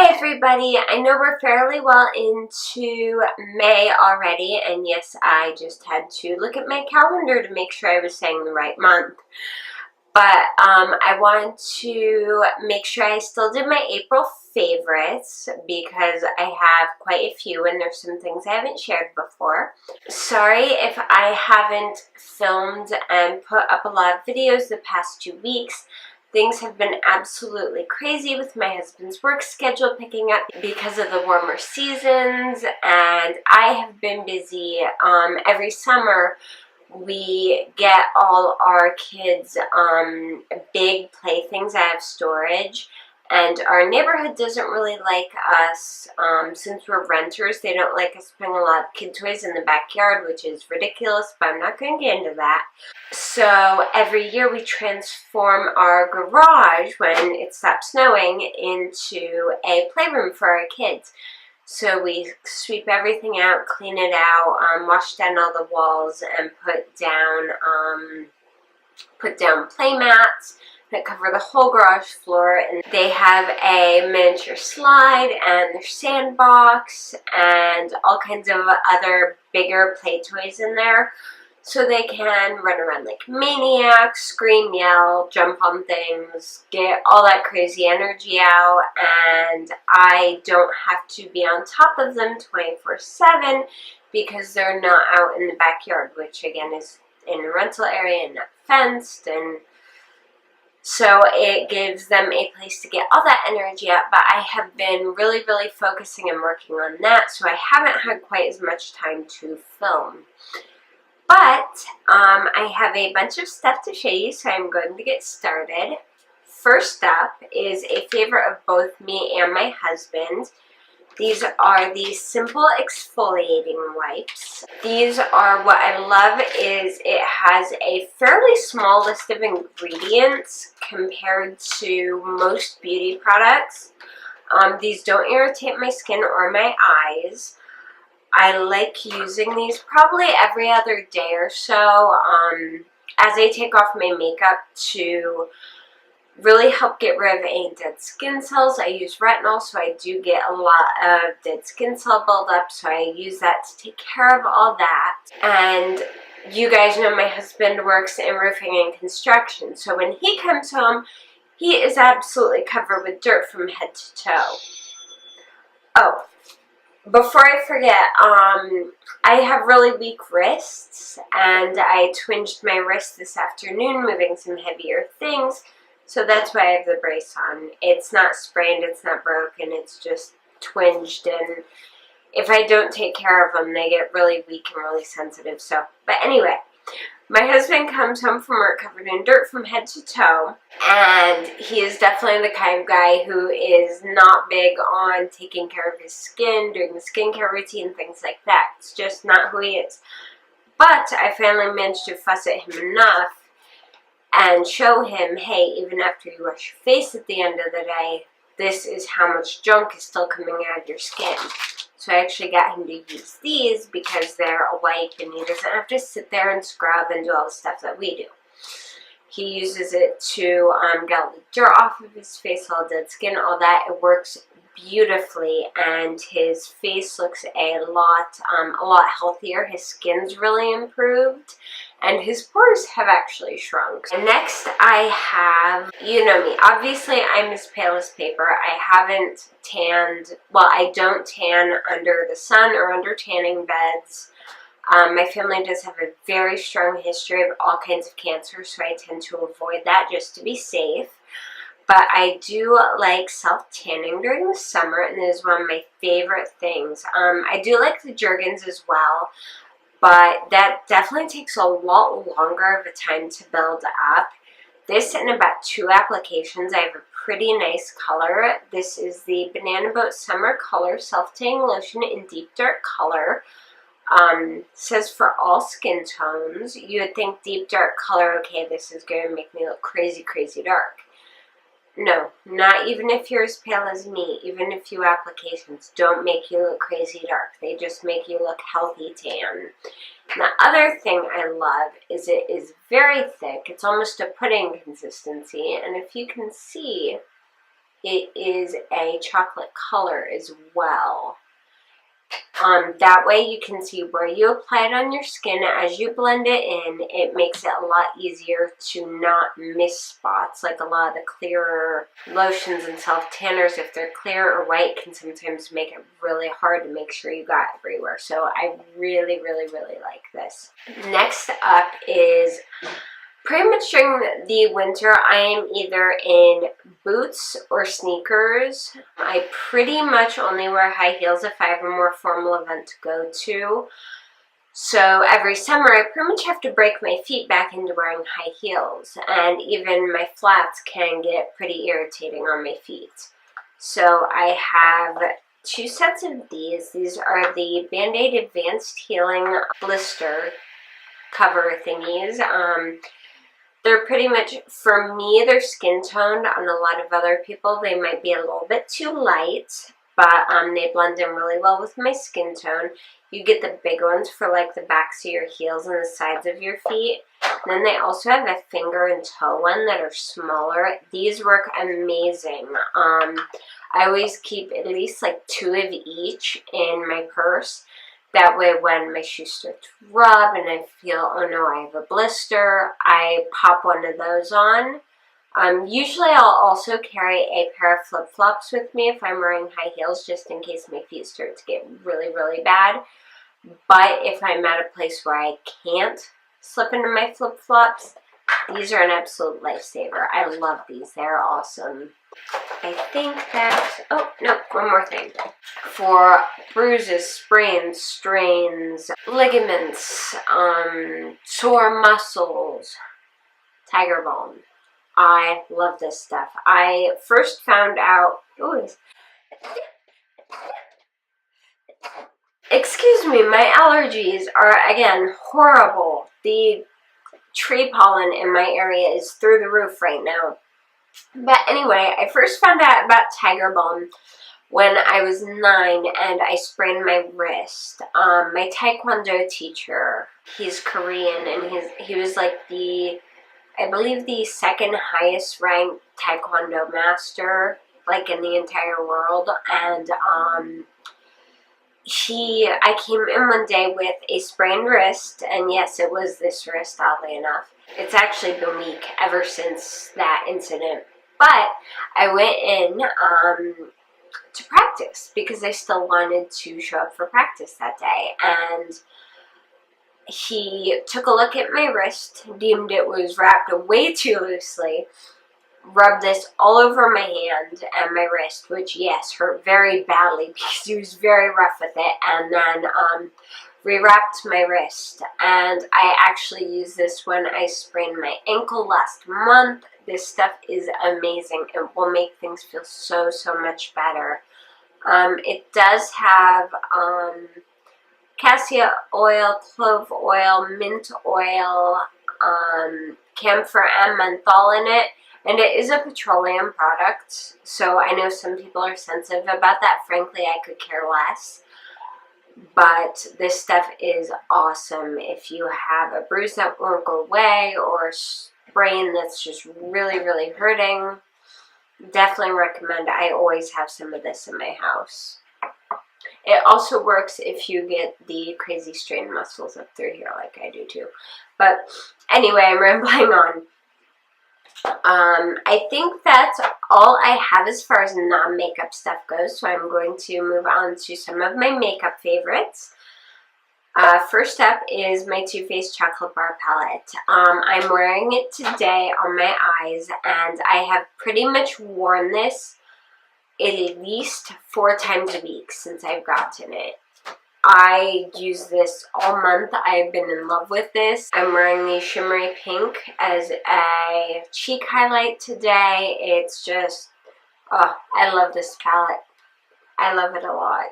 Hi everybody, I know we're fairly well into May already, and yes, I just had to look at my calendar to make sure I was saying the right month. But I wanted to make sure I still did my April favorites because I have quite a few and there's some things I haven't shared before. Sorry if I haven't filmed and put up a lot of videos the past 2 weeks. Things have been absolutely crazy with my husband's work schedule picking up because of the warmer seasons, and I have been busy. Every summer we get all our kids big playthings out of storage, and our neighborhood doesn't really like us, since we're renters, they don't like us putting a lot of kid toys in the backyard, which is ridiculous, but I'm not going to get into that. So every year we transform our garage, when it stops snowing, into a playroom for our kids. So we sweep everything out, clean it out, wash down all the walls, and put down play mats that cover the whole garage floor. And they have a miniature slide and their sandbox and all kinds of other bigger play toys in there. So they can run around like maniacs, scream, yell, jump on things, get all that crazy energy out, and I don't have to be on top of them 24/7 because they're not out in the backyard, which again is in a rental area and not fenced, and so it gives them a place to get all that energy out. But I have been really focusing and working on that, so I haven't had quite as much time to film. But I have a bunch of stuff to show you, so I'm going to get started. First up is a favorite of both me and my husband. These are the Simple Exfoliating Wipes. These are, what I love is it has a fairly small list of ingredients compared to most beauty products. These don't irritate my skin or my eyes. I like using these probably every other day or so as I take off my makeup to really help get rid of any dead skin cells. I use retinol, so I do get a lot of dead skin cell buildup, so I use that to take care of all that. And you guys know my husband works in roofing and construction, so when he comes home, he is absolutely covered with dirt from head to toe. Oh, before I forget, I have really weak wrists, and I twinged my wrist this afternoon moving some heavier things, so that's why I have the brace on. It's not sprained, it's not broken, it's just twinged, and if I don't take care of them, they get really weak and really sensitive. So, but anyway, my husband comes home from work covered in dirt from head to toe, and he is definitely the kind of guy who is not big on taking care of his skin, doing the skincare routine, things like that. It's just not who he is. But I finally managed to fuss at him enough and show him, hey, even after you wash your face at the end of the day, this is how much junk is still coming out of your skin. So I actually got him to use these because they're a wipe and he doesn't have to sit there and scrub and do all the stuff that we do. He uses it to get all the dirt off of his face, all dead skin, all that. It works beautifully, and his face looks a lot healthier. His skin's really improved, and his pores have actually shrunk. And next I have, you know me, obviously I'm as pale as paper. I haven't tanned, well, I don't tan under the sun or under tanning beds. My family does have a very strong history of all kinds of cancer, so I tend to avoid that just to be safe. But I do like self-tanning during the summer, and it is one of my favorite things. I do like the Jergens as well, but that definitely takes a lot longer of a time to build up. This, in about 2 applications, I have a pretty nice color. This is the Banana Boat Summer Color Self-Tanning Lotion in Deep Dark Color. Says for all skin tones. You would think deep dark color, okay, this is going to make me look crazy dark. No, not even if you're as pale as me. Even a few applications don't make you look crazy dark. They just make you look healthy tan. And the other thing I love is it is very thick. It's almost a pudding consistency. And if you can see, it is a chocolate color as well. That way you can see where you apply it on your skin. As you blend it in, it makes it a lot easier to not miss spots. Like a lot of the clearer lotions and self-tanners, if they're clear or white, can sometimes make it really hard to make sure you got everywhere. So I really, really, really like this. Next up is pretty much during the winter, I am either in boots or sneakers. I pretty much only wear high heels if I have a more formal event to go to. So every summer, I pretty much have to break my feet back into wearing high heels, and even my flats can get pretty irritating on my feet. So I have 2 sets of these. These are the Band-Aid Advanced Healing Blister cover thingies. They're pretty much, for me, they're skin toned. On a lot of other people, they might be a little bit too light, but they blend in really well with my skin tone. You get the big ones for like the backs of your heels and the sides of your feet. Then they also have a finger and toe one that are smaller. These work amazing. I always keep at least like 2 of each in my purse. That way when my shoes start to rub and I feel, oh no, I have a blister, I pop one of those on. Usually I'll also carry a pair of flip-flops with me if I'm wearing high heels, just in case my feet start to get really, really bad. But if I'm at a place where I can't slip into my flip-flops, these are an absolute lifesaver. I love these. They're awesome. I think that, oh, no, one more thing. For bruises, sprains, strains, ligaments, sore muscles, Tiger Balm. I love this stuff. I first found out, excuse me, my allergies are, again, horrible. The tree pollen in my area is through the roof right now. But anyway, I first found out about Tiger Balm when I was 9 and I sprained my wrist. My Taekwondo teacher, he's Korean, and he was like the, I believe the 2nd highest ranked Taekwondo master, like in the entire world. And I came in one day with a sprained wrist, and yes, it was this wrist, oddly enough. It's actually been weak ever since that incident. But I went in to practice because I still wanted to show up for practice that day. And he took a look at my wrist, deemed it was wrapped way too loosely, rubbed this all over my hand and my wrist, which, yes, hurt very badly because he was very rough with it, and then rewrapped my wrist. And I actually used this when I sprained my ankle last month. This stuff is amazing. It will make things feel so, so much better. It does have cassia oil, clove oil, mint oil, camphor and menthol in it. And it is a petroleum product, so I know some people are sensitive about that. Frankly, I could care less. But this stuff is awesome if you have a bruise that won't go away or a sprain that's just really, really hurting. Definitely recommend. I always have some of this in my house. It also works if you get the crazy strained muscles up through here like I do too. But anyway, I'm rambling on. I think that's all I have as far as non-makeup stuff goes, so I'm going to move on to some of my makeup favorites. First up is my Too Faced Chocolate Bar Palette. I'm wearing it today on my eyes, and I have pretty much worn this at least 4 times a week since I've gotten it. I use this all month. I've been in love with this. I'm wearing the shimmery pink as a cheek highlight today. It's just, oh, I love this palette. I love it a lot.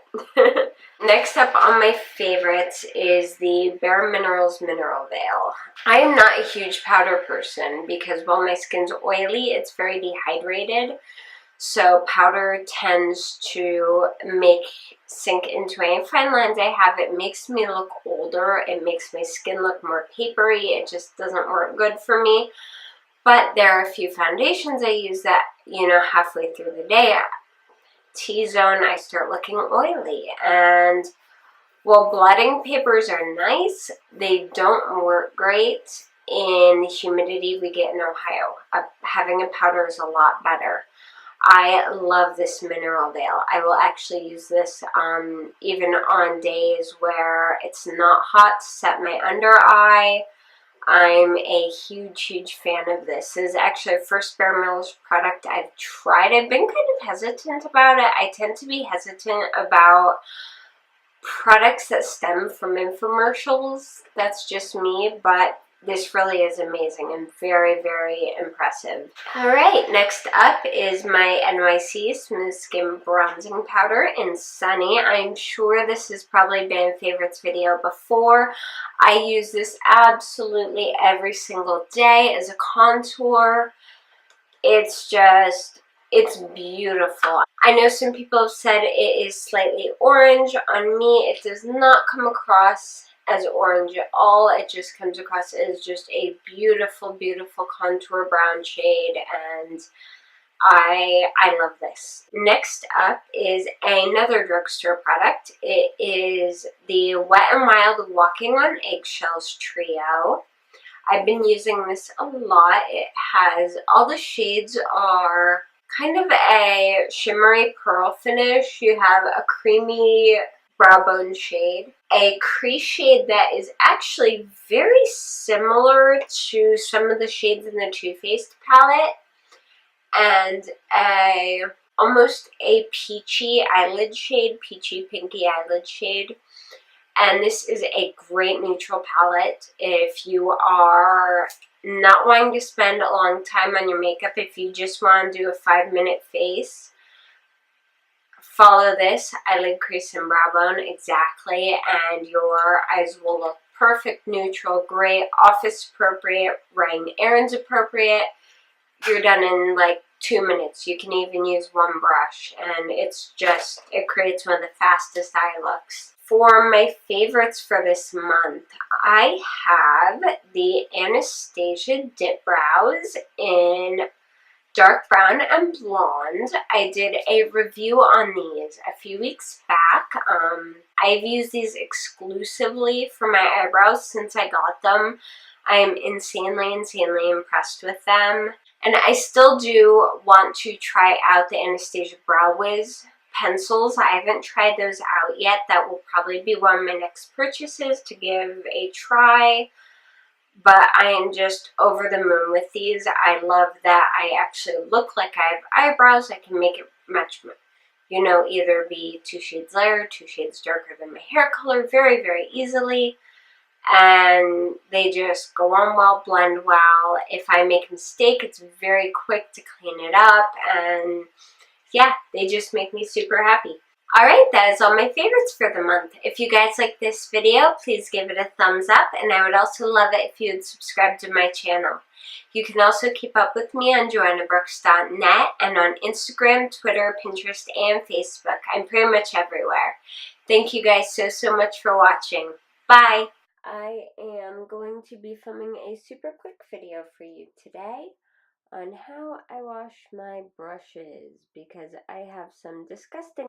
Next up on my favorites is the Bare Minerals Mineral Veil. I am not a huge powder person because while my skin's oily, it's very dehydrated. So powder tends to sink into any fine lines I have. It makes me look older. It makes my skin look more papery. It just doesn't work good for me. But there are a few foundations I use that halfway through the day, T-zone, I start looking oily. And while blotting papers are nice, they don't work great in the humidity we get in Ohio. Having a powder is a lot better. I love this mineral veil. I will actually use this even on days where it's not hot to set my under eye. I'm a huge fan of this. This is actually a first Bare Minerals product I've tried. I've been kind of hesitant about it. I tend to be hesitant about products that stem from infomercials. That's just me, but this really is amazing and very impressive. Alright, next up is my NYC Smooth Skin Bronzing Powder in Sunny. I'm sure this has probably been a favorites video before. I use this absolutely every single day as a contour. It's beautiful. I know some people have said it is slightly orange. On me, it does not come across as orange at all. It just comes across as just a beautiful contour brown shade, and I love this. Next up is another drugstore product. It is the Wet n Wild Walking on Eggshells Trio. I've been using this a lot. It has, all the shades are kind of a shimmery pearl finish. You have a creamy brow bone shade, a crease shade that is actually very similar to some of the shades in the Too Faced palette, and almost a peachy eyelid shade, peachy pinky eyelid shade. And this is a great neutral palette if you are not wanting to spend a long time on your makeup. If you just want to do a 5-minute face, follow this eyelid crease and brow bone exactly, and your eyes will look perfect, neutral, great, office appropriate, running errands appropriate. You're done in like 2 minutes. You can even use one brush, and it creates one of the fastest eye looks. For my favorites for this month, I have the Anastasia Dip Brows in dark brown and blonde. I did a review on these a few weeks back. I've used these exclusively for my eyebrows since I got them. I am insanely impressed with them. And I still do want to try out the Anastasia Brow Wiz pencils. I haven't tried those out yet. That will probably be one of my next purchases to give a try. But I am just over the moon with these. I love that I actually look like I have eyebrows. I can make it much, either be 2 shades lighter, 2 shades darker than my hair color very easily. And they just go on well, blend well. If I make a mistake, it's very quick to clean it up, and yeah, they just make me super happy. Alright, that is all my favorites for the month. If you guys like this video, please give it a thumbs up, and I would also love it if you would subscribe to my channel. You can also keep up with me on JoannaBrooks.net and on Instagram, Twitter, Pinterest, and Facebook. I'm pretty much everywhere. Thank you guys so much for watching. Bye! I am going to be filming a super quick video for you today on how I wash my brushes, because I have some disgusting